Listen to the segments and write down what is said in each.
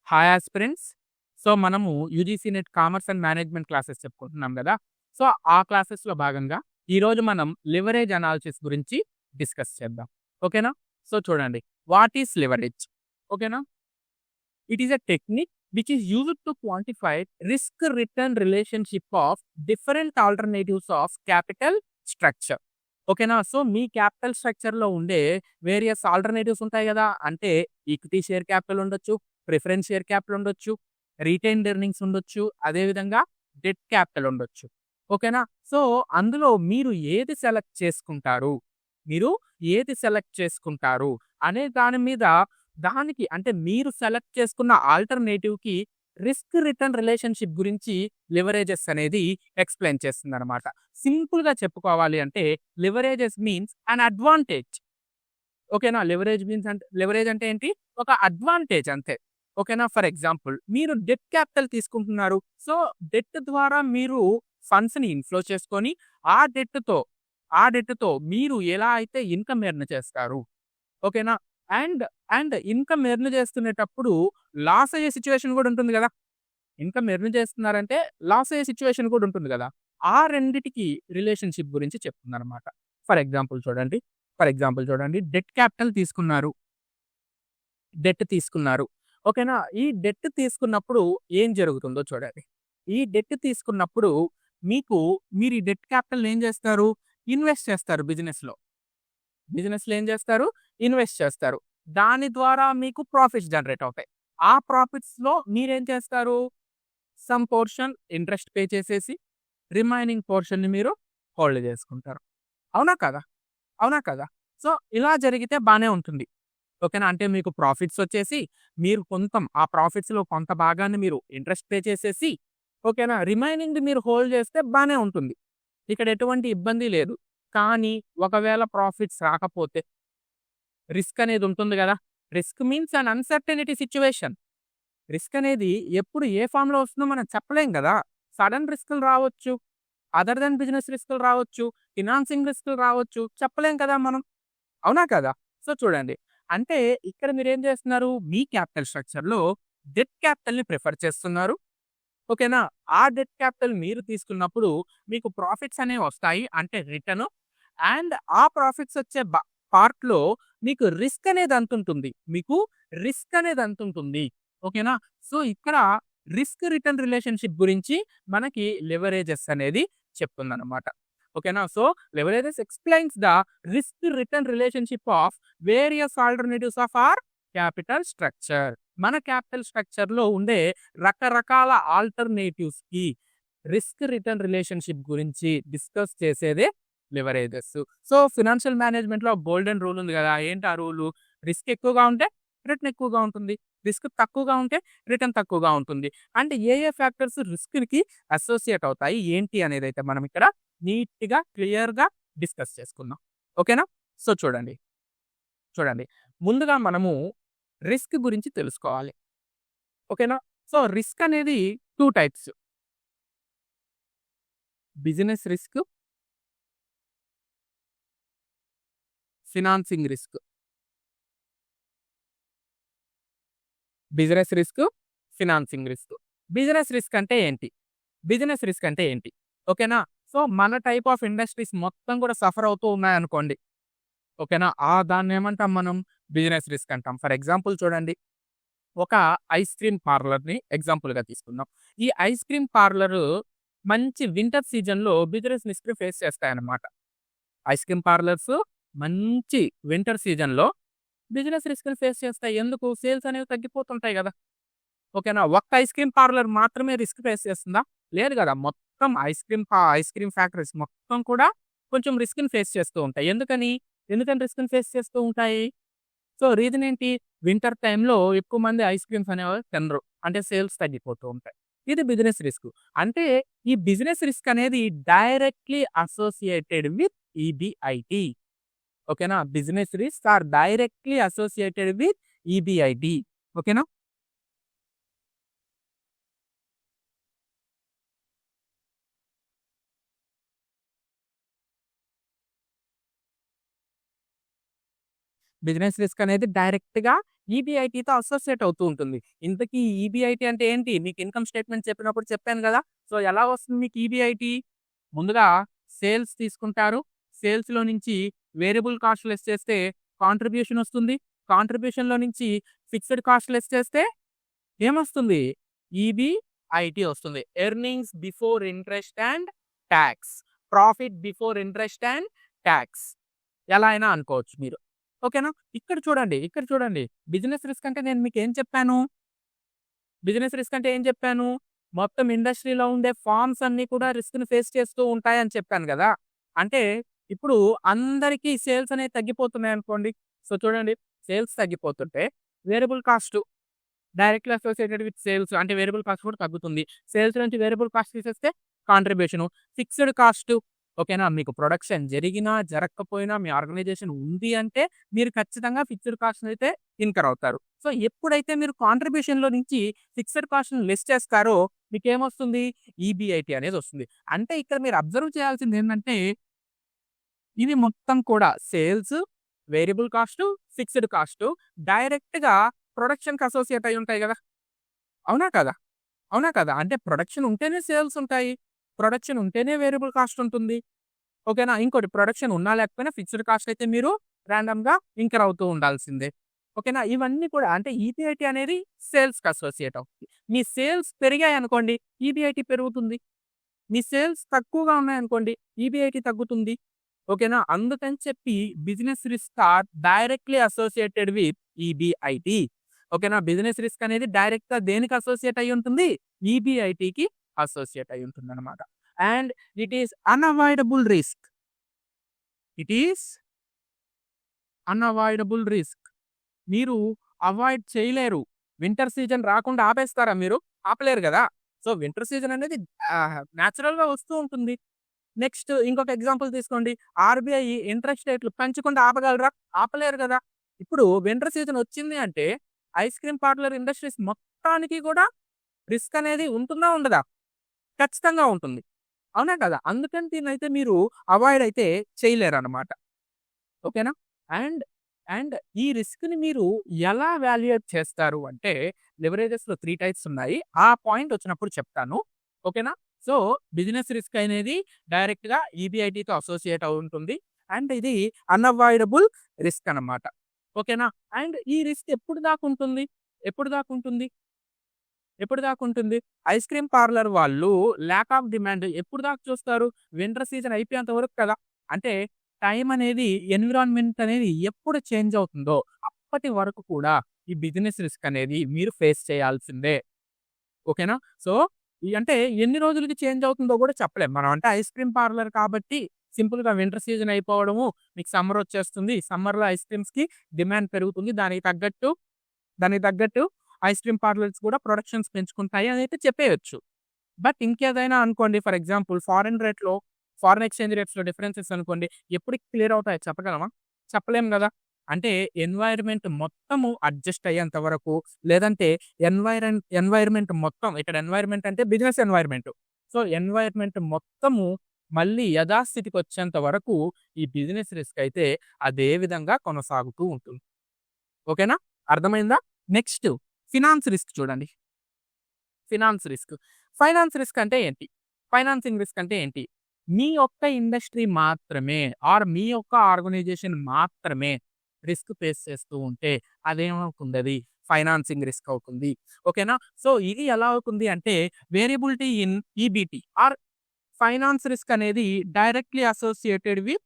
Hi aspirants. So, మనము UGC net commerce and management classes చెప్పుకుంటున్నాం గదా! సో, ఆ క్లాసెస్‌లో భాగంగా ఈరోజు మనం లివరేజ్ అనాలిసిస్ గురించి డిస్కస్ చేద్దాం. ఓకేనా? సో, చూడండి. What is leverage? ఓకేనా? It is a technique which is used to quantify risk return relationship of different alternatives of capital structure. ఓకేనా? సో, మీ క్యాపిటల్ స్ట్రక్చర్‌లో ఉండే వేరియస్ ఆల్టర్‌నేటివ్స్ ఉంటాయి గదా! అంటే ఈక్విటీ షేర్ క్యాపిటల్ ఉండొచ్చు, ప్రిఫరెన్స్ షేర్ క్యాపిటల్ ఉండొచ్చు, రిటైన్డ్ ఎర్నింగ్స్ ఉండొచ్చు, అదేవిధంగా డెట్ క్యాపిటల్ ఉండొచ్చు. ఓకేనా? సో, అందులో మీరు ఏది సెలెక్ట్ చేసుకుంటారు? మీరు ఏది సెలెక్ట్ చేసుకుంటారు అనే దాని మీద దానికి అంటే మీరు సెలెక్ట్ చేసుకున్న ఆల్టర్‌నేటివ్‌కి రిస్క్ రిటర్న్ రిలేషన్‌షిప్ గురించి లివరేజెస్ అనేది ఎక్స్‌ప్లెయిన్ చేస్తుందనమాట. సింపుల్‌గా చెప్పుకోవాలి అంటే లివరేజెస్ మీన్స్ అన్ అడ్వాంటేజ్. ఓకేనా? లివరేజ్ అంటే ఏంటి? ఒక అడ్వాంటేజ్ అంతే. ఓకేనా? ఫర్ ఎగ్జాంపుల్ మీరు డెట్ క్యాపిటల్ తీసుకుంటున్నారు. సో, డెట్ ద్వారా మీరు ఫండ్స్‌ని ఇన్‌ఫ్లో చేసుకొని ఆ డెట్‌తో మీరు ఎలా అయితే ఇన్‌కమ్ ఎర్న్ చేస్తారు. ఓకేనా? అండ్, ఇన్‌కమ్ ఎర్న్ చేస్తునేటప్పుడు లాస్ అయ్యే సిట్యుయేషన్ గూడా ఉంటుంది గదా! ఇన్‌కమ్ ఎర్న్ చేస్తున్నారంటే లాస్ అయ్యే సిట్యుయేషన్ కూడా ఉంటుంది గదా! ఆ రెండిటికి రిలేషన్‌షిప్ గురించి చెప్తుందనమాట. ఫర్ ఎగ్జాంపుల్ చూడండి. డెట్ క్యాపిటల్ తీసుకున్నారు. డెట్ తీసుకున్నారు. ఓకేనా? ఈ డెట్ తీసుకున్నప్పుడు ఏం జరుగుతుందో చూడండి. ఈ డెట్ తీసుకున్నప్పుడు మీరు ఈ డెట్ క్యాపిటల్‌ని ఏం చేస్తారు? ఇన్వెస్ట్ చేస్తారు బిజినెస్‌లో. బిజినెస్‌లో ఏం చేస్తారు? ఇన్వెస్ట్ చేస్తారు. దాని ద్వారా మీకు ప్రాఫిట్స్ జనరేట్ అవుతాయి. ఆ ప్రాఫిట్స్‌లో మీరేం చేస్తారు? సమ్ పోర్షన్ ఇంట్రెస్ట్ పే చేసేసి, రిమైనింగ్ పోర్షన్‌ని మీరు హోల్డ్ చేసుకుంటారు. అవునా కాదా? అవునా కదా! సో, ఇలా జరిగితే బానే ఉంటుంది. ఓకేనా? అంటే మీకు ప్రాఫిట్స్ వచ్చేసి, మీరు ఆ ప్రాఫిట్స్‌లో కొంత భాగాన్ని మీరు ఇంట్రెస్ట్ పే చేసేసి, ఓకేనా? రిమైనింగ్‌ది మీరు హోల్డ్ చేస్తే బానే ఉంటుంది. ఇక్కడ ఎటువంటి ఇబ్బంది లేదు. కానీ ఒకవేళ ప్రాఫిట్స్ రాకపోతే రిస్క్ అనేది ఉంటుంది గదా! రిస్క్ మీన్స్ అన్ అన్‌సర్టెనిటీ సిట్యుయేషన్. రిస్క్ అనేది ఎప్పుడు ఏ ఫార్మ్‌లో వస్తుందో మనం చెప్పలేం గదా! సడెన్ రిస్కులు రావచ్చు. అదర్ థాన్ బిజినెస్ రిస్కులు రావచ్చు. ఫినాన్సింగ్ రిస్కులు రావచ్చు. చెప్పలేం కదా మనం. అవునా కదా? సో, చూడండి. అంటే ఇక్కడ మీరేం చేస్తున్నారు? మీ క్యాపిటల్ స్ట్రక్చర్‌లో డెట్ క్యాపిటల్‌ని ప్రిఫర్ చేస్తున్నారు. ఓకేనా? ఆ డెట్ క్యాపిటల్ మీరు తీసుకున్నప్పుడు మీకు ప్రాఫిట్స్ అనేవి వస్తాయి. అంటే రిటర్న్ అండ్ ఆ ప్రాఫిట్స్ వచ్చే పార్ట్‌లో మీకు రిస్క్ అనేది అంతుంటుంది. ఓకేనా? సో, ఇక్కడ రిస్క్ రిటర్న్ రిలేషన్‌షిప్ గురించి మనకి లివరేజెస్ అనేది చెప్తుందనమాట. ఓకేనా? So, leverages explains the risk return relationship of various alternatives of our capital structure. మన క్యాపిటల్ స్ట్రక్చర్‌లో ఉండే రకరకాల ఆల్టర్‌నేటివ్స్‌కి రిస్క్ రిటర్న్ రిలేషన్‌షిప్ గురించి డిస్కస్ చేసేదే లివరేజెస్. సో, ఫైనాన్షియల్ మేనేజ్మెంట్‌లో గోల్డెన్ రూల్ ఉంది గదా! ఏంటి ఆ రూలు? రిస్క్ ఎక్కువగా ఉంటే రిటర్న్ ఎక్కువగా ఉంటుంది. రిస్క్ తక్కువగా ఉంటే రిటర్న్ తక్కువగా ఉంటుంది. అంటే ఏ ఫ్యాక్టర్స్ రిస్క్‌కి అసోసియేట్ అవుతాయి ఏంటి అనేదైతే మనం ఇక్కడ నీట్‌గా, క్లియర్‌గా డిస్కస్ చేసుకుందాం. ఓకేనా? సో, చూడండి. ముందుగా మనము రిస్క్ గురించి తెలుసుకోవాలి. ఓకేనా? సో, రిస్క్ అనేది 2 types. Business risk, financing risk. Business risk, financing risk. Business risk అంటే ఏంటి? బిజినెస్ రిస్క్ అంటే ఏంటి? ఓకేనా? సో, మన టైప్ ఆఫ్ ఇండస్ట్రీస్ మొత్తం కూడా సఫర్ అవుతూ ఉన్నాయనుకోండి. ఓకేనా? దాన్నేమంటాం మనం? బిజినెస్ రిస్క్ అంటాం. ఫర్ ఎగ్జాంపుల్ చూడండి. ఒక ఐస్ క్రీమ్ పార్లర్‌ని ఎగ్జాంపుల్‌గా తీసుకుందాం. ఈ ఐస్ క్రీమ్ పార్లరు మంచి వింటర్ సీజన్‌లో బిజినెస్ రిస్క్ ఫేస్ చేస్తాయన్నమాట. ఐస్ క్రీమ్ పార్లర్స్ మంచి వింటర్ సీజన్‌లో బిజినెస్ రిస్క్‌ని ఫేస్ చేస్తాయి. ఎందుకు? సేల్స్ అనేవి తగ్గిపోతుంటాయి గదా! ఓకేనా? ఒక్క ఐస్ క్రీమ్ పార్లర్ మాత్రమే రిస్క్ ఫేస్ చేస్తుందా? లేదు గదా! మొత్తం ఐస్ క్రీమ్ ఫ్యాక్టరీస్ మొత్తం కూడా కొంచెం రిస్క్‌ని ఫేస్ చేస్తూ ఉంటాయి. ఎందుకని రిస్క్‌ని ఫేస్ చేస్తూ ఉంటాయి? సో, రీజన్ ఏంటి? వింటర్ టైమ్‌లో ఎక్కువ మంది ఐస్ క్రీమ్స్ అనేవాళ్ళు తినరు. అంటే సేల్స్ తగ్గిపోతూ ఉంటాయి. ఇది బిజినెస్ రిస్క్. అంటే ఈ బిజినెస్ రిస్క్ అనేది డైరెక్ట్‌లీ అసోసియేటెడ్ విత్ ఈబీఐటీ. ఓకేనా? Business risk are directly associated with EBIT. ఓకేనా? బిజినెస్ రిస్క్ అనేది డైరెక్ట్‌గా ఈబీఐటీతో అసోసియేట్ అవుతూ ఉంటుంది. ఇంతకీ ఈబీఐటీ అంటే ఏంటి? మీకు ఇన్‌కమ్ స్టేట్‌మెంట్ చెప్పినప్పుడు చెప్పాను గదా! సో, ఎలా వస్తుంది మీకు ఈబీఐటీ? ముందుగా సేల్స్ తీసుకుంటారు. సేల్స్‌లో నుంచి వేరియబుల్ కాస్ట్ లెస్ చేస్తే కాంట్రిబ్యూషన్ వస్తుంది. కాంట్రిబ్యూషన్‌లో నుంచి ఫిక్స్డ్ కాస్ట్ లెస్ చేస్తే ఏమొస్తుంది? ఈబీఐటీ వస్తుంది. Earnings before interest and talks. Profit before interest and talks. ఎలా అయినా అనుకోవచ్చు మీరు. ఓకేనా? ఇక్కడ చూడండి. బిజినెస్ రిస్క్ అంటే నేను మీకేం చెప్పాను? బిజినెస్ రిస్క్ అంటే ఏం చెప్పాను? మొత్తం ఇండస్ట్రీలో ఉండే ఫార్మ్స్ అన్నీ కూడా రిస్క్‌ని ఫేస్ చేస్తూ ఉంటాయని చెప్పాను గదా! అంటే ఇప్పుడు అందరికీ సేల్స్ అనేవి తగ్గిపోతున్నాయనుకోండి. సో, చూడండి సేల్స్ తగ్గిపోతుంటే variable cost directly associated with sales అంటే వేరియబుల్ కాస్ట్ కూడా తగ్గుతుంది. సేల్స్ నుంచి వేరియబుల్ కాస్ట్ తీసేస్తే కాంట్రిబ్యూషను. ఫిక్స్డ్ కాస్ట్ ఓకేనా? మీకు ప్రొడక్షన్ జరిగినా, జరగకపోయినా మీ ఆర్గనైజేషన్ ఉంది అంటే మీరు ఖచ్చితంగా ఫిక్స్డ్ కాస్ట్‌నైతే ఇన్కర్ అవుతారు. సో, ఎప్పుడైతే మీరు కాంట్రిబ్యూషన్‌లో నుంచి ఫిక్స్డ్ కాస్ట్‌ని లెస్ చేస్తారో మీకేమొస్తుంది? ఈబీఐటీ అనేదొస్తుంది. అంటే ఇక్కడ మీరు అబ్జర్వ్ చేయాల్సిందేంటంటే ఇది మొత్తం కూడా sales, variable cost, fixed cost డైరెక్ట్‌గా ప్రొడక్షన్‌కి అసోసియేట్ అయ్యి ఉంటాయి గదా! అవునా కాదా? అవునా కాదా? అంటే ప్రొడక్షన్ ఉంటేనే సేల్స్ ఉంటాయి. ప్రొడక్షన్ ఉంటేనే వేరియబుల్ కాస్ట్ ఉంటుంది. ఓకేనా? ఇంకోటి ప్రొడక్షన్ ఉన్నా లేకపోయినా ఫిక్స్డ్ కాస్ట్ అయితే మీరు రాండమ్‌గా ఇంకర్ అవుతూ ఉండాల్సిందే. ఓకేనా? ఇవన్నీ కూడా అంటే ఈబీఐటీ అనేది సేల్స్‌కి అసోసియేట్ అవుతుంది. మీ సేల్స్ పెరిగాయనుకోండి ఈబీఐటీ పెరుగుతుంది. మీ సేల్స్ తక్కువగా ఉన్నాయనుకోండి ఈబీఐటీ తగ్గుతుంది. ఓకేనా? అందుకని చెప్పి business risk are directly associated with EBIT. ఓకేనా? బిజినెస్ రిస్క్ అనేది డైరెక్ట్‌గా దేనికి అసోసియేట్ అయ్యి ఉంటుంది? ఈబీఐటీకి అసోసియేట్ అయ్యి ఉంటుందన్నమాట. And it is unavoidable risk. It is unavoidable risk. మీరు అవాయిడ్ చేయలేరు. వింటర్ సీజన్ రాకుండా ఆపేస్తారా మీరు? ఆపలేరు గదా! సో, వింటర్ సీజన్ అనేది నేచురల్‌గా వస్తూ ఉంటుంది. నెక్స్ట్ ఇంకొక ఎగ్జాంపుల్ తీసుకోండి. ఆర్‌బీఐ ఇంట్రెస్ట్ రేట్లు పెంచకుండా ఆపగలరా? ఆపలేరు గదా! ఇప్పుడు వింటర్ సీజన్ వచ్చింది అంటే ఐస్ క్రీమ్ పార్లర్ ఇండస్ట్రీస్ మొత్తానికి కూడా రిస్క్ అనేది ఉంటుందా? ఉండదా? ఖచ్చితంగా ఉంటుంది. అవునా కదా? అందుకని దీన్నైతే మీరు అవాయిడ్ అయితే చేయలేరనమాట. ఓకేనా? అండ్, అండ్ ఈ రిస్క్‌ని మీరు ఎలా వాల్యుయేట్ చేస్తారు అంటే లెవరేజెస్‌లో 3 టైప్స్ ఉన్నాయి. ఆ పాయింట్ వచ్చినప్పుడు చెప్తాను. ఓకేనా? సో, బిజినెస్ రిస్క్ అనేది డైరెక్ట్‌గా ఈబీఐటీతో అసోసియేట్ అయి ఉంటుంది. అండ్ ఇది అన్‌అవాయిడబుల్ రిస్క్ అనమాట. ఓకేనా? అండ్ ఈ రిస్క్ ఎప్పుడు దాకా ఉంటుంది? ఎప్పుడు దాకా ఉంటుంది? ఎప్పుడు దాకా ఉంటుంది? ఐస్ క్రీమ్ పార్లర్ వాళ్ళు ల్యాక్ ఆఫ్ డిమాండ్ ఎప్పుడు దాకా చూస్తారు? వింటర్ సీజన్ అయిపోయేంత వరకు కదా! అంటే టైం అనేది ఎన్విరాన్మెంట్ అనేది ఎప్పుడు చేంజ్ అవుతుందో అప్పటి వరకు కూడా ఈ బిజినెస్ రిస్క్ అనేది మీరు ఫేస్ చేయాల్సిందే. ఓకేనా? సో, అంటే ఎన్ని రోజులకి చేంజ్ అవుతుందో కూడా చెప్పలేం. మనం అంటే ఐస్ క్రీమ్ పార్లర్ కాబట్టి సింపుల్‌గా వింటర్ సీజన్ అయిపోవడము, మీకు సమ్మర్ వచ్చేస్తుంది. సమ్మర్‌లో ఐస్ క్రీమ్స్‌కి డిమాండ్ పెరుగుతుంది. దానికి తగ్గట్టు ఐస్ క్రీమ్ పార్లర్స్ కూడా ప్రొడక్షన్స్ పెంచుకుంటాయి అనైతే చెప్పేయొచ్చు. బట్ ఇంకేదైనా అనుకోండి ఫర్ ఎగ్జాంపుల్ ఫారెన్ ఎక్స్‌చేంజ్ రేట్స్‌లో డిఫరెన్సెస్ అనుకోండి. ఎప్పటికి క్లియర్ అవుతాయో చెప్పగలమా? చెప్పలేం గదా! అంటే ఎన్వైర్న్‌మెంట్ మొత్తము అడ్జస్ట్ అయ్యేంత వరకు లేదంటే ఎన్వైర్న్‌మెంట్ మొత్తం ఇక్కడ ఎన్వైర్న్‌మెంట్ అంటే బిజినెస్ ఎన్వైర్న్‌మెంట్. సో, ఎన్వైర్న్‌మెంట్ మొత్తము మళ్ళీ యథాస్థితికొచ్చేంత వరకు ఈ బిజినెస్ రిస్క్ అయితే అదే విధంగా కొనసాగుతూ ఉంటుంది. ఓకేనా? అర్థమైందా? నెక్స్ట్ ఫినాన్స్ రిస్క్ చూడండి. Finance risk. ఫైనాన్స్ రిస్క్ అంటే ఏంటి? ఫైనాన్సింగ్ రిస్క్ అంటే ఏంటి? మీ యొక్క ఇండస్ట్రీ మాత్రమే మీ యొక్క ఆర్గనైజేషన్ మాత్రమే రిస్క్ ఫేస్ చేస్తూ ఉంటే అదేమవుతుందది? ఫైనాన్సింగ్ రిస్క్ అవుతుంది. ఓకేనా? సో, ఇది ఎలా అవుతుంది అంటే variability in EBT finance risk అనేది directly associated with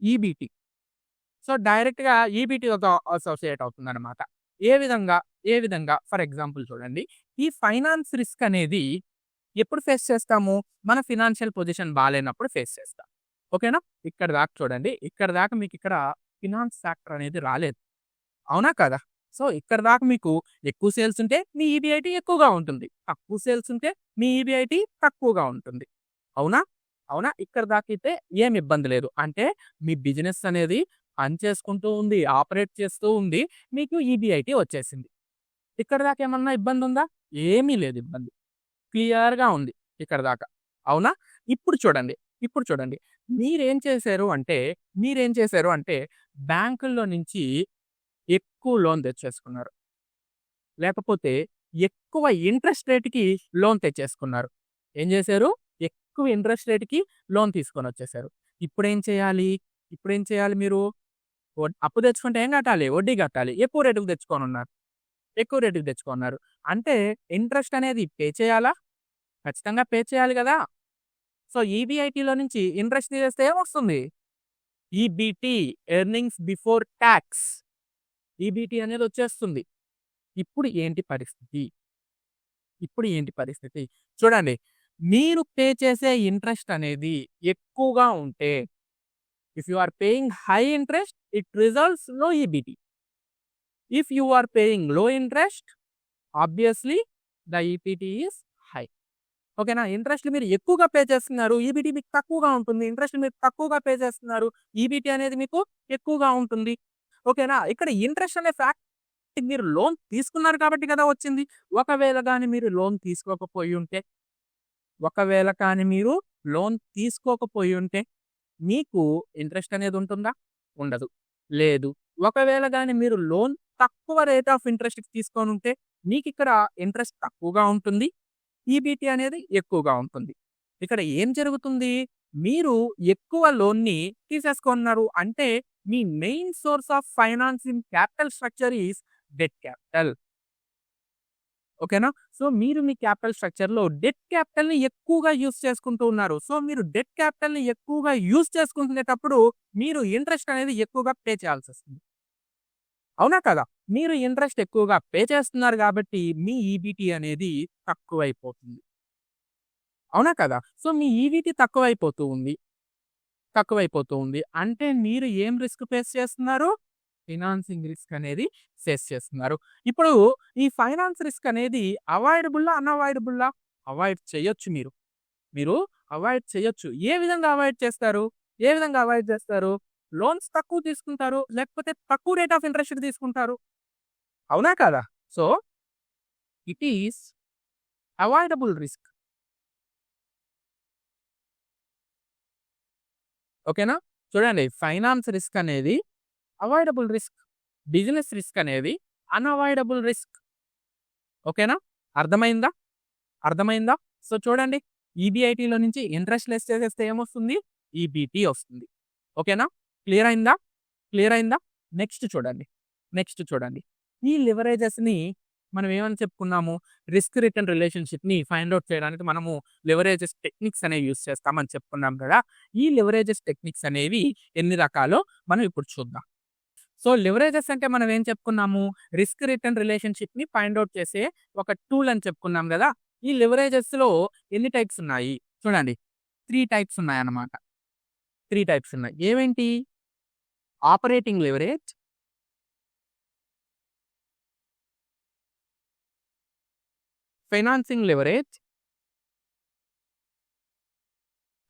EBT. So, డైరెక్ట్‌గా ఈబీటీతో అసోసియేట్ అవుతుందనమాట. ఏ విధంగా? ఫర్ ఎగ్జాంపుల్ చూడండి. ఈ ఫైనాన్స్ రిస్క్ అనేది ఎప్పుడు ఫేస్ చేస్తాము? మన ఫినాన్షియల్ పొజిషన్ బాలేనప్పుడు ఫేస్ చేస్తాం. ఓకేనా? ఇక్కడి దాకా చూడండి. ఇక్కడి దాకా మీకిక్కడ ఫినాన్స్ ఫ్యాక్టర్ అనేది రాలేదు. అవునా? కాదా? సో, ఇక్కడి దాకా మీకు ఎక్కువ సేల్స్ ఉంటే మీ ఈబీఐటీ ఎక్కువగా ఉంటుంది. తక్కువ సేల్స్ ఉంటే మీ ఈబీఐటీ తక్కువగా ఉంటుంది. అవునా? అవునా? ఇక్కడి దాకైతే ఏమి ఇబ్బంది లేదు. అంటే మీ బిజినెస్ అనేది పని చేసుకుంటూ ఉంది. ఆపరేట్ చేస్తూ ఉంది. మీకు ఈబీఐటీ వచ్చేసింది. ఇక్కడి దాకా ఏమన్నా ఇబ్బందుందా? ఏమీ లేదు ఇబ్బంది. క్లియర్‌గా ఉంది ఇక్కడి దాకా. అవునా? ఇప్పుడు చూడండి, ఇప్పుడు చూడండి. మీరేం చేశారు అంటే బ్యాంకుల్లో నుంచి ఎక్కువ లోన్ తెచ్చేసుకున్నారు. లేకపోతే ఎక్కువ ఇంట్రెస్ట్ రేట్‌కి లోన్ తెచ్చేసుకున్నారు. ఏం చేశారు? ఎక్కువ ఇంట్రెస్ట్ రేట్‌కి లోన్ తీసుకొనొచ్చేసారు. ఇప్పుడేం చేయాలి? ఇప్పుడేం చేయాలి మీరు? అప్పు తెచ్చుకుంటే ఏం కట్టాలి? వడ్డీ కట్టాలి. ఎక్కువ రేటుకి తెచ్చుకోనున్నారు. ఎక్కువ రేటుకి తెచ్చుకున్నారు. అంటే ఇంట్రెస్ట్ అనేది పే చేయాలా? ఖచ్చితంగా పే చేయాలి గదా! సో, ఈబీఐటీలో నుంచి ఇంట్రెస్ట్ తీసేస్తే ఏమొస్తుంది? EBT earnings before tax. EBT అనేదొచ్చేస్తుంది. ఇప్పుడు ఏంటి పరిస్థితి? ఇప్పుడు ఏంటి పరిస్థితి? చూడండి. మీరు పే చేసే ఇంట్రెస్ట్ అనేది ఎక్కువగా ఉంటే, if you are paying high interest, it results low EBT. If you are paying low interest, obviously the EBT is high. ఓకేనా? ఇంట్రెస్ట్‌లు మీరు ఎక్కువగా పే చేస్తున్నారు. ఈబీటీ మీకు తక్కువగా ఉంటుంది. ఇంట్రెస్ట్ మీరు తక్కువగా పే చేస్తున్నారు. ఈబీటీ అనేది మీకు ఎక్కువగా ఉంటుంది. ఓకేనా? ఇక్కడ ఇంట్రెస్ట్ అనే ఫ్యాక్ట్ మీరు లోన్ తీసుకున్నారు కాబట్టి కదా వచ్చింది. ఒకవేళ గాని మీరు లోన్ తీసుకోకపోయుంటే, ఒకవేళ కానీ మీరు లోన్ తీసుకోకపోయుంటే, మీకు ఇంట్రెస్ట్ అనేది ఉంటుందా? ఉండదు. లేదు. ఒకవేళ గాని మీరు లోన్ తక్కువ రేట్ ఆఫ్ ఇంట్రెస్ట్‌కి తీసుకోనుంటే, మీకిక్కడ ఇంట్రెస్ట్ తక్కువగా ఉంటుంది. ఈబీటీ అనేది ఎక్కువగా ఉంటుంది. ఇక్కడ ఏం జరుగుతుంది? మీరు ఎక్కువ లోన్‌ని తీసేసుకున్నారు. అంటే మీ main source of financing capital structure is debt capital. ఓకేనా? సో, మీరు మీ క్యాపిటల్ స్ట్రక్చర్‌లో డెట్ క్యాపిటల్‌ని ఎక్కువగా యూజ్ చేసుకుంటూ ఉన్నారు. సో, మీరు డెట్ క్యాపిటల్‌ని ఎక్కువగా యూజ్ చేసుకుంటునేటప్పుడు మీరు ఇంట్రెస్ట్ అనేది ఎక్కువగా పే చేయాల్సొస్తుంది. అవునా కదా? మీరు ఇంట్రెస్ట్ ఎక్కువగా పే చేస్తున్నారు గాబట్టి మీ ఈబీటీ అనేది తక్కువైపోతుంది. అవునా కదా? సో, మీ ఈబీటీ తక్కువైపోతూ ఉంది. అంటే మీరు ఏం రిస్క్ ఫేస్ చేస్తున్నారు? ఫైనాన్సింగ్ రిస్క్ అనేది ఫేస్ చేస్తున్నారు. ఇప్పుడు ఈ ఫైనాన్స్ రిస్క్ అనేది అవాయిడబుల్లా? అన్‌అవాయిడబుల్లా? అవాయిడ్ చేయొచ్చు మీరు. మీరు అవాయిడ్ చేయొచ్చు. ఏ విధంగా అవాయిడ్ చేస్తారు? ఏ విధంగా అవాయిడ్ చేస్తారు? లోన్స్ తక్కువ తీసుకుంటారు. లేకపోతే తక్కువ రేట్ ఆఫ్ ఇంట్రెస్ట్‌కి తీసుకుంటారు. అవునా కాదా? So, it is avoidable risk. ఓకేనా? చూడండి, ఫైనాన్స్ రిస్క్ అనేది అవాయిడబుల్ రిస్క్. బిజినెస్ రిస్క్ అనేది అన్‌అవాయిడబుల్ రిస్క్. ఓకేనా? అర్థమైందా? అర్థమైందా? సో, చూడండి, ఈబీఐటీలో నుంచి ఇంట్రెస్ట్ లెస్ చేసేస్తే ఏమొస్తుంది? ఈబీటీ వస్తుంది. ఓకేనా? క్లియర్ అయిందా? క్లియర్ అయిందా? నెక్స్ట్ చూడండి. నెక్స్ట్ చూడండి. ఈ లివరేజెస్‌ని మనం ఏమని చెప్పుకున్నాము? రిస్క్ రిటర్న్ రిలేషన్‌షిప్‌ని ఫైండ్ ఔట్ చేయడానికి మనము లివరేజెస్ టెక్నిక్స్ అనేవి యూజ్ చేస్తామని చెప్పుకున్నాం కదా! ఈ లివరేజెస్ టెక్నిక్స్ అనేవి ఎన్ని రకాలో మనం ఇప్పుడు చూద్దాం. సో, లివరేజెస్ అంటే మనం ఏం చెప్పుకున్నాము? రిస్క్ రిటర్న్ రిలేషన్‌షిప్‌ని ఫైండ్ ఔట్ చేసే ఒక టూల్ అని చెప్పుకున్నాం గదా! ఈ లివరేజెస్‌లో ఎన్ని టైప్స్ ఉన్నాయి? చూడండి. 3 టైప్స్ ఉన్నాయన్నమాట. 3 టైప్స్ ఉన్నాయి. ఏవేంటి? Operating leverage, financing leverage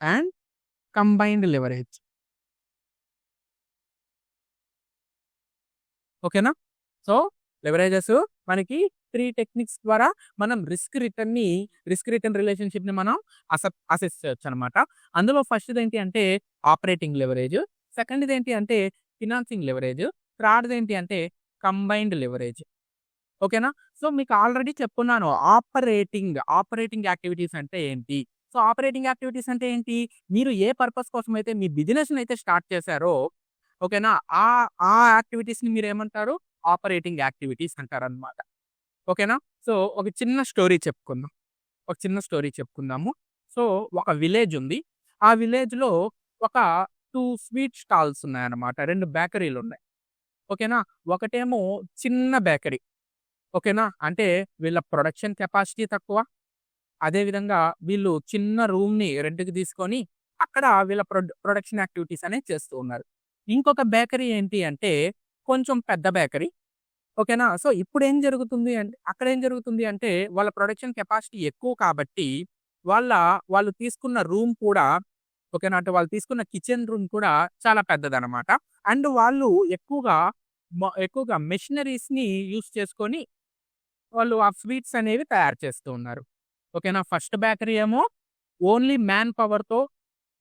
and combined leverage. ఓకేనా? సో, లెవరేజెస్ మనకి 3 టెక్నిక్స్ ద్వారా మనం రిస్క్ రిటర్న్ రిలేషన్‌షిప్‌ని మనం అసెస్ చేయొచ్చనమాట. అందులో ఫస్ట్‌దేంటి అంటే ఆపరేటింగ్ లెవరేజ్. సెకండ్‌దేంటి అంటే ఫినాన్సింగ్ లెవరేజ్. థర్డ్‌దేంటి అంటే కంబైన్డ్ లెవరేజ్. ఓకేనా? సో, మీకు ఆల్రెడీ చెప్పున్నాను. ఆపరేటింగ్ యాక్టివిటీస్ అంటే ఏంటి? సో, ఆపరేటింగ్ యాక్టివిటీస్ అంటే ఏంటి? మీరు ఏ పర్పస్ కోసమైతే మీ బిజినెస్‌నైతే స్టార్ట్ చేశారో, ఓకేనా? ఆ ఆ యాక్టివిటీస్‌ని మీరేమంటారు? ఆపరేటింగ్ యాక్టివిటీస్ అంటారనమాట. ఓకేనా? సో, ఒక చిన్న స్టోరీ చెప్పుకుందాము. సో, ఒక విలేజ్ ఉంది. ఆ విలేజ్‌లో ఒక 2 స్వీట్ స్టాల్స్ ఉన్నాయన్నమాట. 2 బేకరీలున్నాయి. ఓకేనా? ఒకటేమో చిన్న బేకరీ. ఓకేనా? అంటే వీళ్ళ ప్రొడక్షన్ కెపాసిటీ తక్కువ. అదే విధంగా వీళ్ళు చిన్న రూమ్‌ని రెంట్‌కి తీసుకొని అక్కడ వీళ్ళ ప్రొడక్షన్ యాక్టివిటీస్ అనేవి చేస్తూ ఉన్నారు. ఇంకొక బేకరీ ఏంటి అంటే కొంచెం పెద్ద బేకరీ. ఓకేనా? సో, అక్కడేం జరుగుతుంది అంటే వాళ్ళ ప్రొడక్షన్ కెపాసిటీ ఎక్కువ కాబట్టి వాళ్ళు తీసుకున్న రూమ్ కూడా, ఓకేనా? అంటే వాళ్ళు తీసుకున్న కిచెన్ రూమ్ కూడా చాలా పెద్దదనమాట. అండ్ వాళ్ళు ఎక్కువగా మెషినరీస్‌ని యూజ్ చేసుకొని వాళ్ళు ఆ స్వీట్స్ అనేవి తయారు చేస్తూ ఉన్నారు. ఓకేనా? ఫస్ట్ బేకరీ ఏమో ఓన్లీ మ్యాన్ పవర్‌తో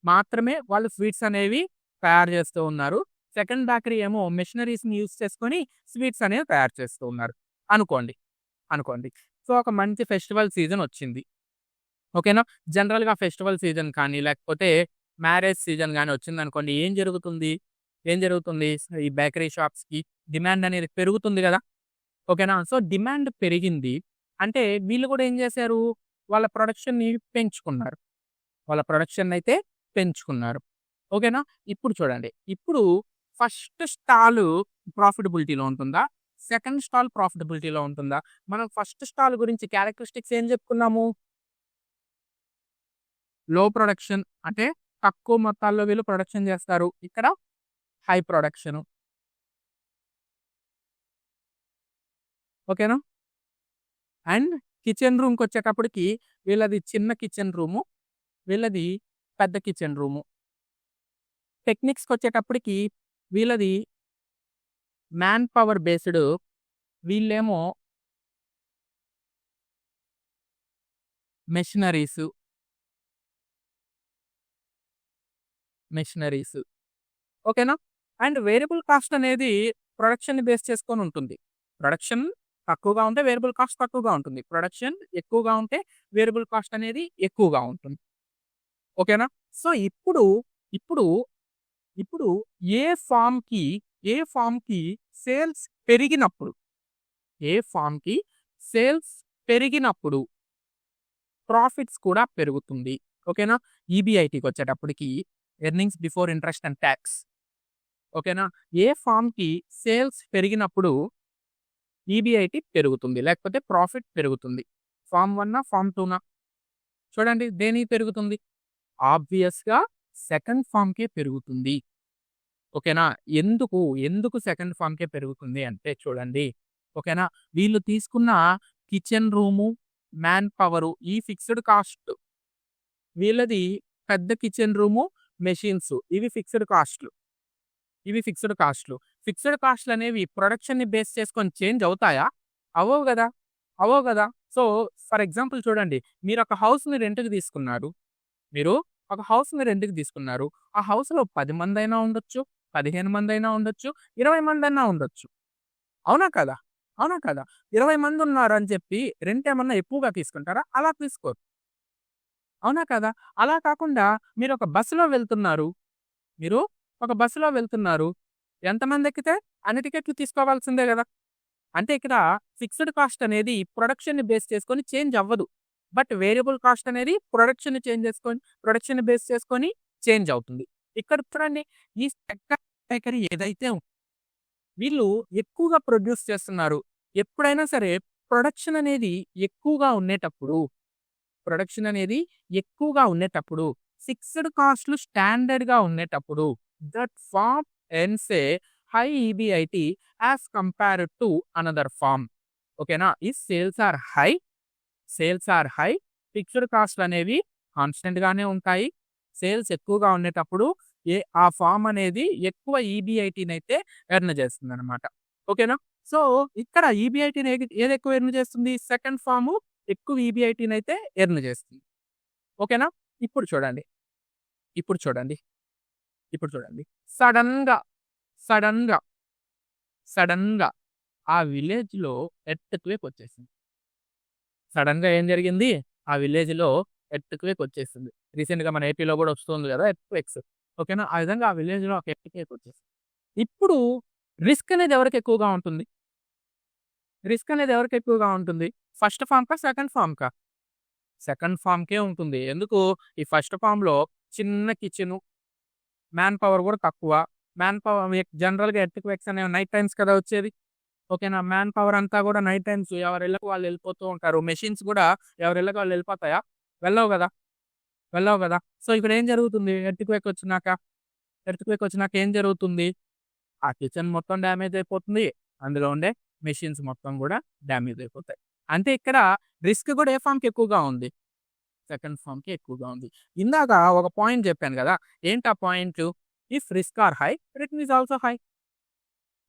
మాత్రమే వాళ్ళు స్వీట్స్ అనేవి తయారు చేస్తూ ఉన్నారు. సెకండ్ బేకరీ ఏమో మెషినరీస్‌ని యూజ్ చేసుకొని స్వీట్స్ అనేవి తయారు చేస్తూ ఉన్నారు. అనుకోండి. అనుకోండి. సో, ఒక మంచి ఫెస్టివల్ సీజన్ వచ్చింది. ఓకేనా? జనరల్‌గా ఫెస్టివల్ సీజన్ కానీ, లేకపోతే మ్యారేజ్ సీజన్ గాని వచ్చిందనుకోండి. ఏం జరుగుతుంది? ఏం జరుగుతుంది? ఈ బేకరీ షాప్స్‌కి డిమాండ్ అనేది పెరుగుతుంది గదా! ఓకేనా? సో, డిమాండ్ పెరిగింది. అంటే వీళ్ళు కూడా ఏం చేశారు? వాళ్ళ ప్రొడక్షన్‌ని పెంచుకున్నారు. వాళ్ళ ప్రొడక్షన్‌నయితే పెంచుకున్నారు. ఓకేనా? ఇప్పుడు చూడండి. ఇప్పుడు ఫస్ట్ స్టాలు ప్రాఫిటబిలిటీలో ఉంటుందా? సెకండ్ స్టాల్ ప్రాఫిటబిలిటీలో ఉంటుందా? మనం ఫస్ట్ స్టాల్ గురించి క్యారెక్టరిస్టిక్స్ ఏం చెప్పుకున్నాము? లో ప్రొడక్షన్ అంటే తక్కువ మొత్తాల్లో వీళ్ళు ప్రొడక్షన్ చేస్తారు. ఇక్కడ హై ప్రొడక్షను. ఓకేనా? అండ్ కిచెన్ రూమ్‌కొచ్చేటప్పటికి వీళ్ళది చిన్న కిచెన్ రూము. వీళ్ళది పెద్ద కిచెన్ రూము. టెక్నిక్స్‌కొచ్చేటప్పటికి వీళ్ళది మ్యాన్ పవర్ బేస్డ్. వీళ్ళేమో మెషినరీసు. మెషినరీసు. ఓకేనా? అండ్ వేరియబుల్ కాస్ట్ అనేది ప్రొడక్షన్‌ని బేస్ చేసుకొని ఉంటుంది. ప్రొడక్షన్ తక్కువగా ఉంటే వేరియబుల్ కాస్ట్ తక్కువగా ఉంటుంది. ప్రొడక్షన్ ఎక్కువగా ఉంటే వేరియబుల్ కాస్ట్ అనేది ఎక్కువగా ఉంటుంది. ఓకేనా? సో, ఇప్పుడు, ఇప్పుడు ఏ ఫార్మ్‌కి, ఏ ఫార్మ్‌కి సేల్స్ పెరిగినప్పుడు, ఏ ఫార్మ్‌కి సేల్స్ పెరిగినప్పుడు ప్రాఫిట్స్ కూడా పెరుగుతుంది. ఓకేనా? ఈబీఐటీకొచ్చేటప్పటికి earnings before interest and tax. ఓకేనా? ఏ ఫార్మ్‌కి సేల్స్ పెరిగినప్పుడు ఈబీఐటీ పెరుగుతుంది. లేకపోతే ప్రాఫిట్ పెరుగుతుంది. ఫార్మ్ 1 ఫార్మ్ 2 చూడండి దేనికి పెరుగుతుంది? ఆబ్వియస్‌గా సెకండ్ ఫార్మ్‌కే పెరుగుతుంది. ఓకేనా? ఎందుకు సెకండ్ ఫార్మ్‌కే పెరుగుతుంది అంటే చూడండి. ఓకేనా? వీళ్ళు తీసుకున్న కిచెన్ రూము, మ్యాన్ పవరు ఈ ఫిక్స్డ్ కాస్ట్. వీళ్ళది పెద్ద కిచెన్ రూము, మెషిన్స్ ఇవి ఫిక్స్డ్ కాస్ట్‌లు. ఇవి ఫిక్స్డ్ కాస్ట్‌లు. ఫిక్స్డ్ కాస్ట్‌లనేవి ప్రొడక్షన్‌ని బేస్ చేసుకొని చేంజ్ అవుతాయా? అవ్వవు గదా! అవ్వవు గదా! సో, ఫర్ ఎగ్జాంపుల్ చూడండి. మీరొక హౌస్‌ని రెంట్‌కి తీసుకున్నారు. మీరు ఒక హౌస్‌ని రెంట్‌కి తీసుకున్నారు. ఆ హౌస్‌లో 10 మందైనా ఉండొచ్చు, 15 మందైనా ఉండొచ్చు, 20 మందన్నా ఉండొచ్చు. అవునా కాదా? అవునా కాదా? 20 మందున్నారని చెప్పి రెంట్ ఏమన్నా ఎక్కువగా తీసుకుంటారా? అలా తీసుకోరు. అవునా కాదా? అలా కాకుండా మీరొక బస్సులో వెళ్తున్నారు. మీరు ఒక బస్సులో వెళ్తున్నారు. ఎంతమందెక్కితే అన్ని టికెట్లు తీసుకోవాల్సిందే గదా! అంటే ఇక్కడ ఫిక్స్డ్ కాస్ట్ అనేది ప్రొడక్షన్‌ని బేస్ చేసుకొని చేంజ్ అవ్వదు. బట్ వేరియబుల్ కాస్ట్ అనేది ప్రొడక్షన్‌ని బేస్ చేసుకొని చేంజ్ అవుతుంది. ఇక్కడ చూడండి ఈ సెకండ్ బేకరీ ఏదైతే వీళ్ళు ఎక్కువగా ప్రొడ్యూస్ చేస్తున్నారు. ఎప్పుడైనా సరే ప్రొడక్షన్ అనేది ఎక్కువగా ఉండేటప్పుడు, ప్రొడక్షన్ అనేది ఎక్కువగా ఉండేటప్పుడు, ఫిక్స్డ్ కాస్ట్‌లు స్టాండర్డ్‌గా ఉండేటప్పుడు that firm earns a high EBIT as compared to another firm. ఓకేనా? ఈ సేల్స్ ఆర్ హై. ఫిక్స్డ్ కాస్ట్‌లనేవి కాన్స్టెంట్ గానే ఉంటాయి. సేల్స్ ఎక్కువగా ఉండేటప్పుడు ఆ ఫార్మ్ అనేది ఎక్కువ ఈబీఐటీనైతే ఎర్న్ చేస్తుందనమాట. ఓకేనా? సో, ఇక్కడ ఈబీఐటీని ఏదెక్కువ ఎర్న్ చేస్తుంది? సెకండ్ ఫార్మ్ ఎక్కువ ఈబీఐటీనైతే ఎర్న్ చేస్తుంది. ఓకేనా? ఇప్పుడు చూడండి. ఇప్పుడు చూడండి. ఇప్పుడు చూడండి. సడెన్‌గా, సడెన్‌గా, సడెన్‌గా ఆ విలేజ్‌లో ఎర్త్‌క్వేక్ వచ్చేసింది. సడెన్‌గా ఏం జరిగింది? ఆ విలేజ్‌లో ఎర్త్‌క్వేక్ వచ్చేసింది. రీసెంట్‌గా మన ఏపీలో గూడా వస్తుంది గదా! ఎర్త్‌క్వేక్స్. ఓకేనా? ఆ విధంగా ఆ విలేజ్‌లో ఒక ఎర్త్‌క్వేక్ వచ్చేసింది. ఇప్పుడు రిస్క్ అనేది ఎవరికి ఎక్కువగా ఉంటుంది? రిస్క్ అనేది ఎవరికి ఎక్కువగా ఉంటుంది? ఫస్ట్ ఫార్మ్‌కా? సెకండ్ ఫార్మ్‌కా? సెకండ్ ఫార్మ్‌కే ఉంటుంది. ఎందుకు? ఈ ఫస్ట్ ఫార్మ్‌లో చిన్న కిచెను, మ్యాన్ పవర్ గూడా తక్కువ. మ్యాన్ పవర్ జనరల్‌గా ఎర్త్‌క్వేక్స్ అనేవి నైట్ టైమ్స్ కదా వచ్చేది. ఓకేనా? మ్యాన్ పవర్ అంతా గూడా నైట్ టైమ్స్ ఎవరిళ్ళకి వాళ్ళు ఎళ్ళిపోతూ ఉంటారు. మెషిన్స్ గూడా ఎవరిళ్ళకి వాళ్ళు ఎళ్ళిపోతాయా? వెళ్ళవు గదా! వెళ్ళవు గదా! సో, ఇక్కడ ఏం జరుగుతుంది? ఎర్త్‌క్వేక్ వచ్చినాక ఏం జరుగుతుంది? ఆ కిచెన్ మొత్తం డ్యామేజ్ అయిపోతుంది. అందులో ఉండే మెషిన్స్ మొత్తం గూడా డ్యామేజ్ అయిపోతాయి. అంటే ఇక్కడ రిస్క్ గూడా ఏ ఫార్మ్‌కి ఎక్కువగా ఉంది? సెకండ్ ఫార్మ్‌కి ఎక్కువగా ఉంది. ఇందాక ఒక పాయింట్ జెప్పాను గదా! ఏంటా point? If risk are high, return is also high.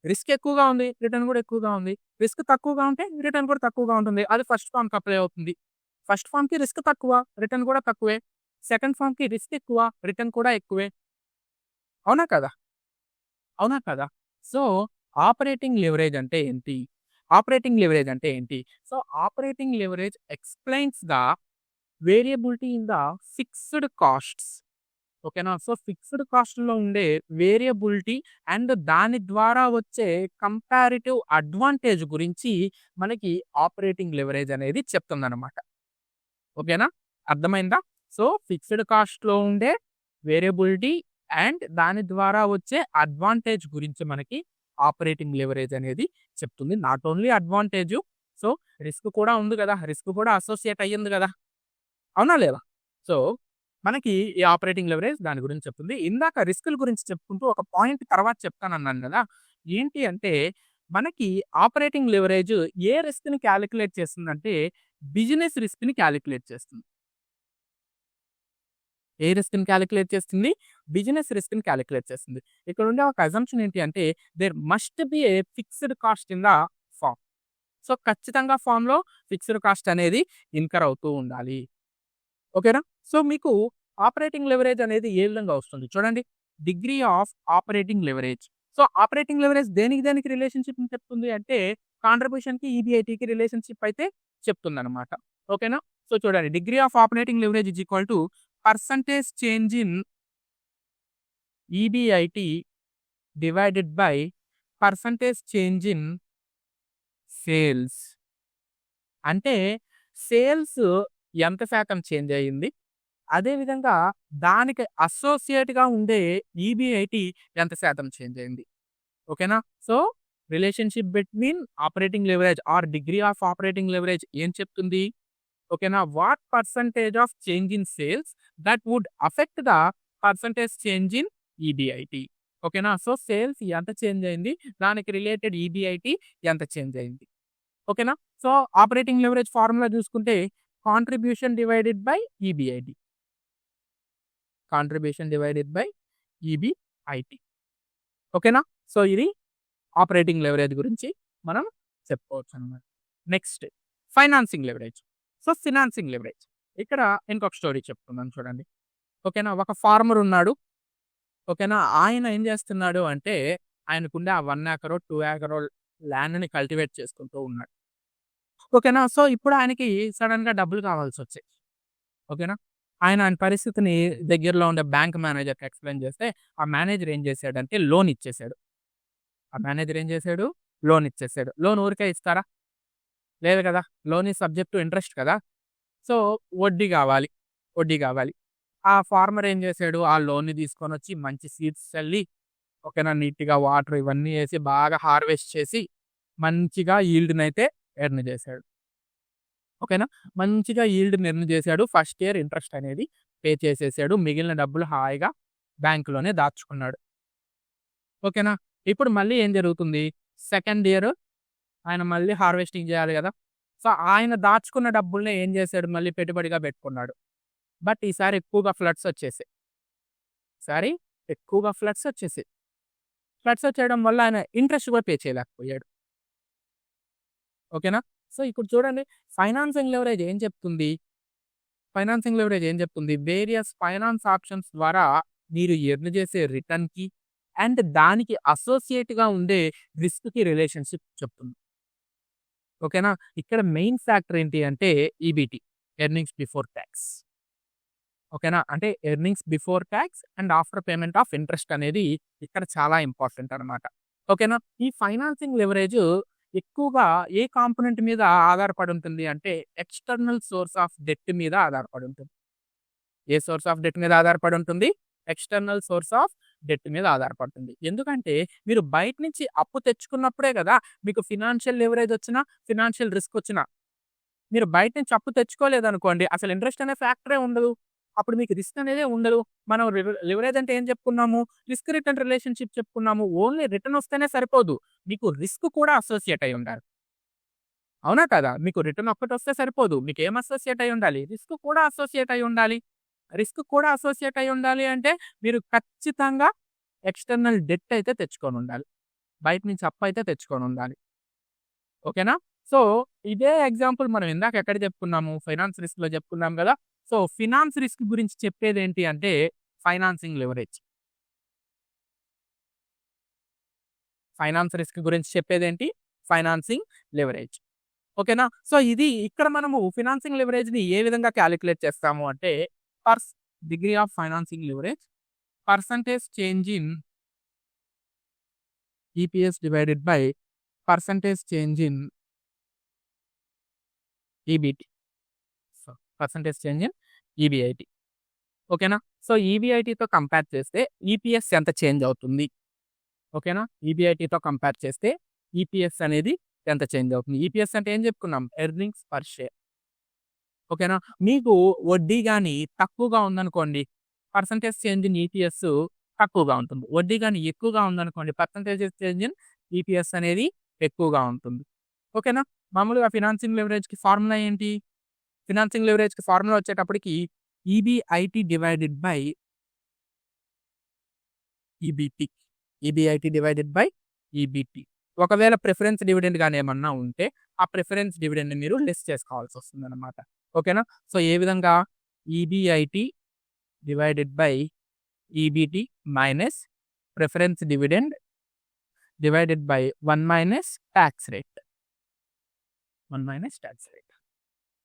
Risk ఎక్కువగా ఉంది. రిటర్న్ గూడా ఎక్కువగా ఉంది. రిస్క్ తక్కువగా ఉంటే రిటర్న్ కూడా తక్కువగా ఉంటుంది. అది ఫస్ట్ ఫార్మ్‌కి అప్లై అవుతుంది. ఫస్ట్ ఫార్మ్‌కి రిస్క్ తక్కువ. రిటర్న్ కూడా తక్కువే. సెకండ్ ఫార్మ్‌కి రిస్క్ ఎక్కువ, రిటర్న్ కూడా ఎక్కువే. అవునా కదా? అవునా కదా? సో, ఆపరేటింగ్ లెవరేజ్ అంటే ఏంటి? ఆపరేటింగ్ లెవరేజ్ అంటే ఏంటి? So, operating leverage explains the variability in the fixed costs. ఓకేనా? సో, ఫిక్స్డ్ కాస్ట్‌లో ఉండే వేరియబిలిటీ అండ్ దాని ద్వారా వచ్చే కంపారిటివ్ అడ్వాంటేజ్ గురించి మనకి ఆపరేటింగ్ లెవరేజ్ అనేది చెప్తుందనమాట. ఓకేనా? అర్థమైందా? సో, ఫిక్స్డ్ కాస్ట్‌లో ఉండే వేరియబిలిటీ అండ్ దాని ద్వారా వచ్చే అడ్వాంటేజ్ గురించి మనకి ఆపరేటింగ్ లెవరేజ్ అనేది చెప్తుంది. Not only advantage. So, risk కూడా ఉంది గదా! రిస్క్ కూడా అసోసియేట్ అయ్యింది గదా! అవునా లేదా? సో, మనకి ఈ ఆపరేటింగ్ లెవరేజ్ దాని గురించి చెప్తుంది. ఇందాక రిస్కుల గురించి చెప్పుకుంటూ ఒక పాయింట్ తర్వాత చెప్తానన్నాను గదా! ఏంటి అంటే మనకి ఆపరేటింగ్ లెవరేజ్ ఏ రిస్క్‌ని కాలిక్యులేట్ చేస్తుందంటే బిజినెస్ రిస్క్‌ని కాలిక్యులేట్ చేస్తుంది. ఏ రిస్క్‌ని కాలిక్యులేట్ చేస్తుంది? బిజినెస్ రిస్క్‌ని కాలిక్యులేట్ చేస్తుంది. ఇక్కడ ఉండే ఒక అజంప్షన్ ఏంటి అంటే there must be a fixed cost in the firm. So, ఖచ్చితంగా ఫార్మ్‌లో ఫిక్స్డ్ కాస్ట్ అనేది ఇన్కర్ అవుతూ ఉండాలి. ఓకేనా? సో, మీకు ఆపరేటింగ్ లెవరేజ్ అనేది ఏ విధంగా వస్తుంది చూడండి. Degree of operating leverage. So, operating leverage దేనికి దేనికి రిలేషన్‌షిప్‌ని చెప్తుంది అంటే కాంట్రిబ్యూషన్‌కి, ఈబీఐటీకి రిలేషన్‌షిప్ అయితే చెప్తుందనమాట. ఓకేనా? సో, చూడండి degree of operating leverage is equal to percentage change in EBIT divided by percentage change in sales. అంటే సేల్స్ ఎంత శాతం చేంజ్ అయింది? అదే విధంగా దానికి అసోసియేట్‌గా ఉండే ఈబీఐటీ ఎంత శాతం చేంజ్ అయింది. ఓకేనా? So, relationship between operating leverage or degree of operating leverage ఏం చెప్తుంది? ఓకేనా? What percentage of change in sales that would affect the percentage change in EBIT. ఓకేనా? సో, సేల్స్ ఎంత చేంజ్ అయింది? దానికి రిలేటెడ్ ఈబీఐటీ ఎంత చేంజ్ అయింది. ఓకేనా? సో, ఆపరేటింగ్ లెవరేజ్ ఫార్ములా చూసుకుంటే contribution divided by EBIT. Contribution divided by EBIT. ఓకేనా? So, ఇది ఆపరేటింగ్ లెవరేజ్ గురించి మనం చెప్పుకోవచ్చనమాట. Next financing leverage. So, financing leverage. ఇక్కడ ఇంకొక స్టోరీ చెప్తున్నాను చూడండి. ఓకేనా? ఒక ఫార్మర్ ఉన్నాడు. ఓకేనా? ఆయన ఏం చేస్తున్నాడు అంటే ఆయనకుండే ఆ 1 ఎకరో, 2 ఎకరో ల్యాండ్‌ని కల్టివేట్ చేసుకుంటూ ఉన్నాడు. ఓకేనా? సో, ఇప్పుడు ఆయనకి సడెన్‌గా డబ్బులు కావాల్సొచ్చాయి. ఓకేనా? ఆయన పరిస్థితిని దగ్గరలో ఉండే బ్యాంక్ మేనేజర్‌కి ఎక్స్‌ప్లెయిన్ చేస్తే, ఆ మేనేజర్ ఏం చేశాడంటే లోన్ ఇచ్చేసాడు. ఆ మేనేజర్ ఏం చేశాడు? లోన్ ఇచ్చేసాడు. లోన్ ఊరికే ఇస్తారా? లేదు కదా! Loan is subject to interest కదా! సో, వడ్డీ గావాలి. వడ్డీ గావాలి. ఆ ఫార్మర్ ఏం చేశాడు? ఆ లోన్‌ని తీసుకొనొచ్చి మంచి సీడ్స్ చల్లి, ఓకేనా? నీట్‌గా వాటర్ ఇవన్నీ ఏసి బాగా హార్వెస్ట్ చేసి, మంచిగా ఈల్డ్‌నైతే ఎర్న్ చేశాడు. ఓకేనా? మంచిగా ఈల్డ్‌ని ఎర్న్ చేశాడు. ఫస్ట్ ఇయర్ ఇంట్రెస్ట్ అనేది పే చేసేసాడు. మిగిలిన డబ్బులు హాయిగా బ్యాంక్‌లోనే దాచుకున్నాడు. ఓకేనా? ఇప్పుడు మళ్ళీ ఏం జరుగుతుంది? సెకండ్ ఇయర్ ఆయన మళ్ళీ హార్వెస్టింగ్ చేయాలి గదా! సో, ఆయన దాచుకున్న డబ్బుల్నే ఏం చేశాడు? మళ్ళీ పెట్టుబడిగా పెట్టుకున్నాడు. బట్ ఈసారి ఎక్కువగా ఫ్లడ్స్ వచ్చేసాయి. ఈసారి ఎక్కువగా ఫ్లడ్స్ వచ్చేసాయి. ఫ్లడ్స్ వచ్చేయడం వల్ల ఆయన ఇంట్రెస్ట్ కూడా పే చేయలేకపోయాడు. ఓకేనా? సో, ఇప్పుడు చూడండి ఫైనాన్సింగ్ లెవరేజ్ ఏం చెప్తుంది? ఫైనాన్సింగ్ లెవరేజ్ ఏం చెప్తుంది? వేరియస్ ఫైనాన్స్ ఆప్షన్స్ ద్వారా మీరు ఎర్న్ చేసే రిటర్న్‌కి అండ్ దానికి అసోసియేట్‌గా ఉండే రిస్క్‌కి రిలేషన్‌షిప్ చెప్తుంది. ఓకేనా? ఇక్కడ మెయిన్ ఫ్యాక్టర్ ఏంటి అంటే ఈబీటీ ఎర్నింగ్స్ బిఫోర్ టాక్స్. ఓకేనా? అంటే earnings before talks and after payment of interest అనేది ఇక్కడ చాలా ఇంపార్టెంట్ అనమాట. ఓకేనా? ఈ ఫైనాన్సింగ్ లెవరేజ్ ఎక్కువగా ఏ కాంపోనెంట్ మీద ఆధారపడి ఉంటుంది అంటే ఎక్స్‌టర్నల్ సోర్స్ ఆఫ్ డెట్ మీద ఆధారపడి ఉంటుంది. ఏ సోర్స్ ఆఫ్ డెట్ మీద ఆధారపడి ఉంటుంది? ఎక్స్‌టర్నల్ సోర్స్ ఆఫ్ డెట్ మీద ఆధారపడుతుంది. ఎందుకంటే మీరు బయట నుంచి అప్పు తెచ్చుకున్నప్పుడే గదా! మీకు ఫినాన్షియల్ లెవరేజ్ వచ్చినా, ఫినాన్షియల్ రిస్క్ వచ్చినా. మీరు బయట నుంచి అప్పు తెచ్చుకోలేదనుకోండి అసలు ఇంట్రెస్ట్ అనే ఫ్యాక్టరే ఉండదు. అప్పుడు మీకు రిస్క్ అనేదే ఉండదు. మనం లివరేజ్ అంటే ఏం చెప్పుకున్నాము? రిస్క్ రిటర్న్ రిలేషన్‌షిప్ చెప్పుకున్నాము. ఓన్లీ రిటర్న్ వస్తేనే సరిపోదు. మీకు రిస్క్ కూడా అసోసియేట్ అయ్యి ఉండాలి. అవునా కదా? మీకు రిటర్న్ ఒక్కటొస్తే సరిపోదు. మీకేం అసోసియేట్ అయ్యి ఉండాలి? రిస్క్ కూడా అసోసియేట్ అయ్యి ఉండాలి. రిస్క్ కూడా అసోసియేట్ అయ్యి ఉండాలి అంటే మీరు ఖచ్చితంగా ఎక్స్‌టర్నల్ డెట్ అయితే తెచ్చుకొనుండాలి. బయట నుంచి అప్పయితే తెచ్చుకొనుండాలి. ఓకేనా? సో, ఇదే ఎగ్జాంపుల్ మనం ఇందాక ఎక్కడ చెప్పుకున్నాము? ఫైనాన్స్ రిస్క్‌లో చెప్పుకున్నాం గదా! సో ఫినాన్స్ రిస్క్ గురించి చెప్పేదేంటి అంటే ఫైనాన్సింగ్ లెవరేజ్. ఫైనాన్స్ రిస్క్ గురించి చెప్పేదేంటి ఫైనాన్సింగ్ లెవరేజ్. ఓకేనా? సో ఇది ఇక్కడ మనము ఫినాన్సింగ్ లెవరేజ్‌ని ఏ విధంగా కాలిక్యులేట్ చేస్తాము అంటే degree of financing leverage percentage change in EPS divided by percentage change in EBT. So percentage change in EBIT. ఓకేనా? సో ఈబీఐటీతో కంపేర్ చేస్తే ఈపీఎస్ ఎంత చేంజ్ అవుతుంది? ఓకేనా? ఈబీఐటీతో కంపేర్ చేస్తే ఈపీఎస్ అనేది ఎంత చేంజ్ అవుతుంది? ఈపీఎస్ అంటే ఏం చెప్పుకున్నాం? Earnings per share. ఓకేనా? మీకు వడ్డీ గాని తక్కువగా ఉందనుకోండి, పర్సెంటేజ్ చేంజ్ ఇన్ ఈపీఎస్ తక్కువగా ఉంటుంది. వడ్డీ గాని ఎక్కువగా ఉందనుకోండి, పర్సెంటేజ్ చేంజ్ ఇన్ ఈపీఎస్ అనేది ఎక్కువగా ఉంటుంది. ఓకేనా? మామూలుగా ఫినాన్సింగ్ లెవరేజ్‌కి ఫార్ములా ఏంటి? ఫినాన్సింగ్ లెవరేజ్‌కి ఫార్ములా వచ్చేటప్పటికి EBIT divided by EBT. EBIT divided by EBT. ఒకవేళ ప్రిఫరెన్స్ డివిడెండ్ గాని ఏమన్నా ఉంటే, ఆ ప్రిఫరెన్స్ డివిడెండ్‌ని మీరు లెస్ చేసుకోవాల్సొస్తుందన్నమాట. ఓకేనా? సో ఏ విధంగా? EBIT divided by EBT minus preference dividend divided by 1 minus talks rate. 1 minus talks rate.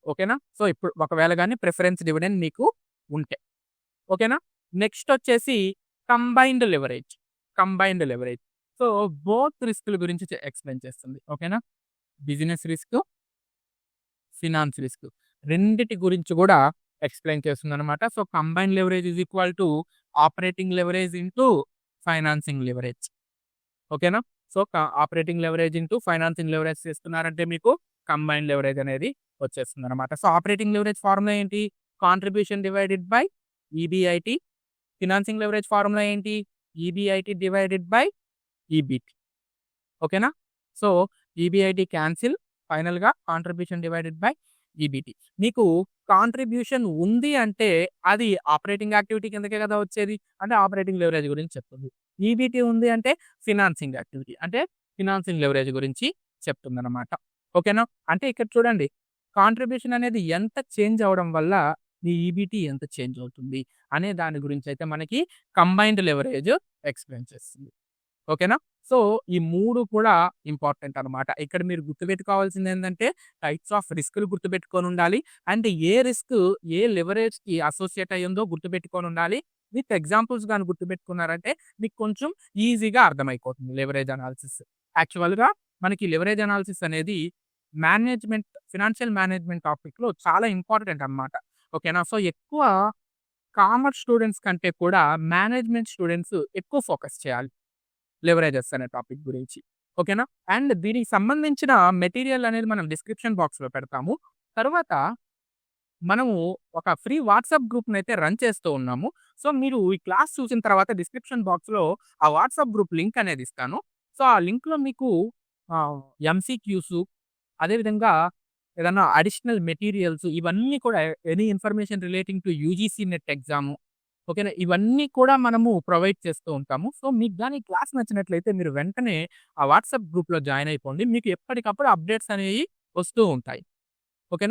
ఓకేనా? సో ఇప్పుడు ఒకవేళ గాని ప్రిఫరెన్స్ డివిడెండ్ మీకు ఉంటే. ఓకేనా? నెక్స్ట్ వచ్చేసి combined leverage. Combined leverage. So both రిస్కుల గురించి ఎక్స్‌ప్లెయిన్ చేస్తుంది. ఓకేనా? బిజినెస్ రిస్క్, ఫినాన్స్ రిస్క్ రెండిటి గురించి కూడా ఎక్స్‌ప్లెయిన్ చేస్తుందన్నమాట. So combined leverage is equal to operating leverage into financing leverage. ఓకేనా? So operating leverage into financing leverage చేస్తున్నారంటే మీకు కంబైన్డ్ లెవరేజ్ అనేది వచ్చేస్తుందన్నమాట. సో ఆపరేటింగ్ లెవరేజ్ ఫార్ములా ఏంటి? Contribution divided by EBIT. Financing leverage formula ఏంటి? EBIT divided by EBT. ఓకేనా? So EBIT cancel, ఫైనల్‌గా contribution divided by EBT. మీకు కాంట్రిబ్యూషన్ ఉంది అంటే అది ఆపరేటింగ్ యాక్టివిటీ కిందకే కదా వచ్చేది. అంటే ఆపరేటింగ్ లెవరేజ్ గురించి చెప్తుంది. ఈబీటీ ఉంది అంటే ఫినాన్సింగ్ యాక్టివిటీ. అంటే ఫినాన్సింగ్ లెవరేజ్ గురించి చెప్తుందన్నమాట. ఓకేనా? అంటే ఇక్కడ చూడండి, కాంట్రిబ్యూషన్ అనేది ఎంత చేంజ్ అవ్వడం వల్ల మీ ఈబీటీ ఎంత చేంజ్ అవుతుంది అనే దాని గురించి అయితే మనకి కంబైన్డ్ లెవరేజ్ ఎక్స్‌ప్లెయిన్ చేస్తుంది. ఓకేనా? సో ఈ 3 కూడా ఇంపార్టెంట్ అన్నమాట. ఇక్కడ మీరు గుర్తుపెట్టుకోవాల్సింది ఏందంటే టైప్స్ ఆఫ్ రిస్క్‌లు గుర్తుపెట్టుకొనుండాలి. అండ్ ఏ రిస్క్ ఏ లెవరేజ్‌కి అసోసియేట్ అయ్యిందో గుర్తుపెట్టుకొనుండాలి. విత్ ఎగ్జాంపుల్స్ గాని గుర్తుపెట్టుకున్నారంటే మీకు కొంచెం ఈజీగా అర్థమైపోతుంది లెవరేజ్ అనాలిసిస్. యాక్చువల్‌గా మనకి లెవరేజ్ అనాలిసిస్ అనేది మేనేజ్మెంట్, ఫినాన్షియల్ మేనేజ్మెంట్ టాపిక్‌లో చాలా ఇంపార్టెంట్ అన్నమాట. ఓకేనా? సో ఎక్కువ కామర్స్ స్టూడెంట్స్ కంటే కూడా మేనేజ్మెంట్ స్టూడెంట్స్ ఎక్కువ ఫోకస్ చేయాలి లెవరేజెస్ అనే టాపిక్ గురించి. ఓకేనా? అండ్ దీనికి సంబంధించిన మెటీరియల్ అనేది మనం డిస్క్రిప్షన్ బాక్స్‌లో పెడతాము. తర్వాత మనము ఒక ఫ్రీ వాట్సాప్ గ్రూప్‌నైతే రన్ చేస్తూ ఉన్నాము. సో మీరు ఈ క్లాస్ చూసిన తర్వాత డిస్క్రిప్షన్ బాక్స్‌లో ఆ వాట్సాప్ గ్రూప్ లింక్ అనేది ఇస్తాను. సో ఆ లింక్‌లో మీకు ఎంసీక్యూస్, అదేవిధంగా ఏదన్నా అడిషనల్ మెటీరియల్స్ ఇవన్నీ కూడా any information relating to UGC net exam. ఓకేనా? ఇవన్నీ కూడా మనము ప్రొవైడ్ చేస్తూ ఉంటాము. సో మీకు గాని క్లాస్ నచ్చినట్లయితే మీరు వెంటనే ఆ వాట్సాప్ గ్రూప్‌లో జాయిన్ అయిపోండి. మీకు ఎప్పటికప్పుడు అప్డేట్స్ అనేవి వస్తూ ఉంటాయి.